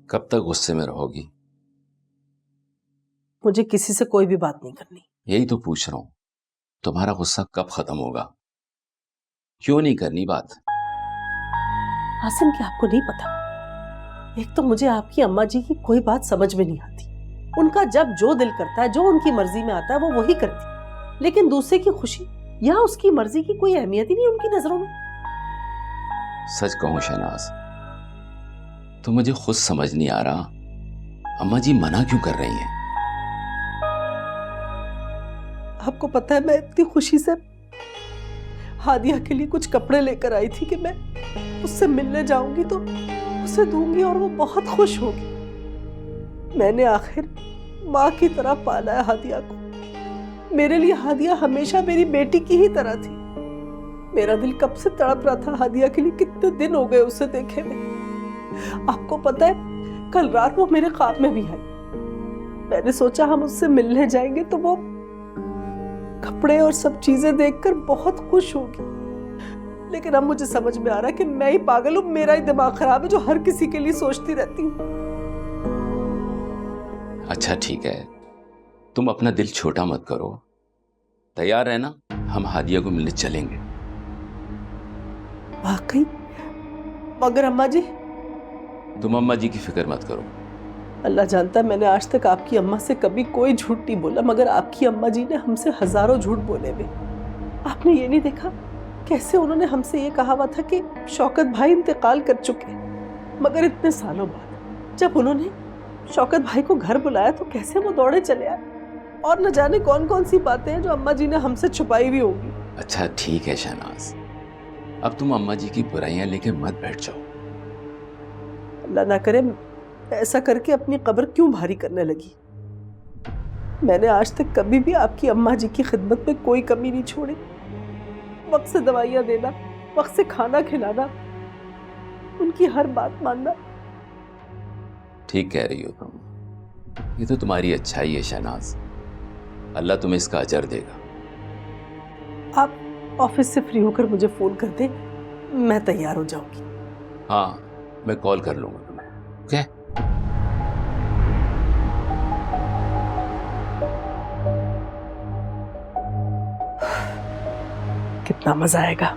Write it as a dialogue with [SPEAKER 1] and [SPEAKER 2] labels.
[SPEAKER 1] कब तक गुस्से में रहोगी?
[SPEAKER 2] मुझे किसी से कोई भी बात नहीं करनी।
[SPEAKER 1] यही तो पूछ रहा हूं, तुम्हारा गुस्सा कब खत्म होगा? क्यों नहीं करनी बात?
[SPEAKER 2] आसिम, क्या आपको नहीं पता? एक तो मुझे आपकी अम्मा जी की कोई बात समझ में नहीं आती। उनका जब जो दिल करता है, जो उनकी मर्जी में आता है, वो वही करती। लेकिन दूसरे की खुशी या उसकी मर्जी की कोई अहमियत ही नहीं उनकी नजरों में।
[SPEAKER 1] सच कहूं शहनाज, तो मुझे खुद समझ नहीं आ रहा अम्मा जी मना क्यों कर रही हैं।
[SPEAKER 2] आपको पता है, मैं इतनी खुशी से हादिया के लिए कुछ कपड़े लेकर आई थी कि मैं उससे मिलने जाऊंगी तो उसे दूंगी और वो बहुत खुश होगी। मैंने आखिर माँ की तरह पाला है हादिया को। मेरे लिए हादिया हमेशा मेरी बेटी की ही तरह थी। मेरा दिल कब से तड़प रहा था हादिया के लिए। कितने दिन हो गए उसे देखे में। आपको पता है, कल रात वो मेरे ख्वाब में भी आई। मैंने सोचा हम उससे मिलने जाएंगे तो वो कपड़े और सब चीजें देखकर बहुत खुश होगी। लेकिन अब मुझे समझ में आ रहा है कि मैं ही पागल हूं, मेरा ही दिमाग खराब है जो हर किसी के लिए सोचती रहती हूँ।
[SPEAKER 1] अच्छा ठीक है, तुम अपना दिल छोटा मत करो। तैयार है ना? हम हादिया को मिलने चलेंगे।
[SPEAKER 2] वाकई? मगर अम्मा जी?
[SPEAKER 1] तुम अम्मा जी की फिक्र मत करो।
[SPEAKER 2] अल्लाह जानता है, मैंने आज तक आपकी अम्मा से कभी कोई झूठ नहीं बोला, मगर आपकी अम्मा जी ने हमसे हजारों झूठ बोले भी। आपने ये नहीं देखा कैसे उन्होंने हमसे ये कहा हुआ था कि शौकत भाई इंतकाल कर चुके, मगर इतने सालों बाद जब उन्होंने शौकत भाई को घर बुलाया तो कैसे वो दौड़े चले आए। और न जाने कौन कौन सी बातें हैं जो अम्मा जी ने हमसे छुपाई भी होगी।
[SPEAKER 1] अच्छा ठीक है शहनाज, अब तुम अम्मा जी की बुराइयां लेके मत बैठ जाओ।
[SPEAKER 2] अल्लाह ना करे ऐसा करके अपनी कब्र क्यों भारी करने लगी। मैंने आज तक कभी भी आपकी अम्मा जी की खिदमत में कोई कमी नहीं छोड़ी। वक्त से दवाइयां देना, वक्त से खाना खिलाना, उनकी हर बात मानना।
[SPEAKER 1] ठीक कह रही हो तुम, ये तो तुम्हारी अच्छाई है शहनाज। अल्लाह तुम्हें इसका अजर देगा।
[SPEAKER 2] आप ऑफिस से फ्री होकर मुझे फोन कर दें, मैं तैयार हो जाऊंगी।
[SPEAKER 1] हाँ, मैं कॉल कर लूंगा तुम्हें। ओके?
[SPEAKER 2] कितना मजा आएगा।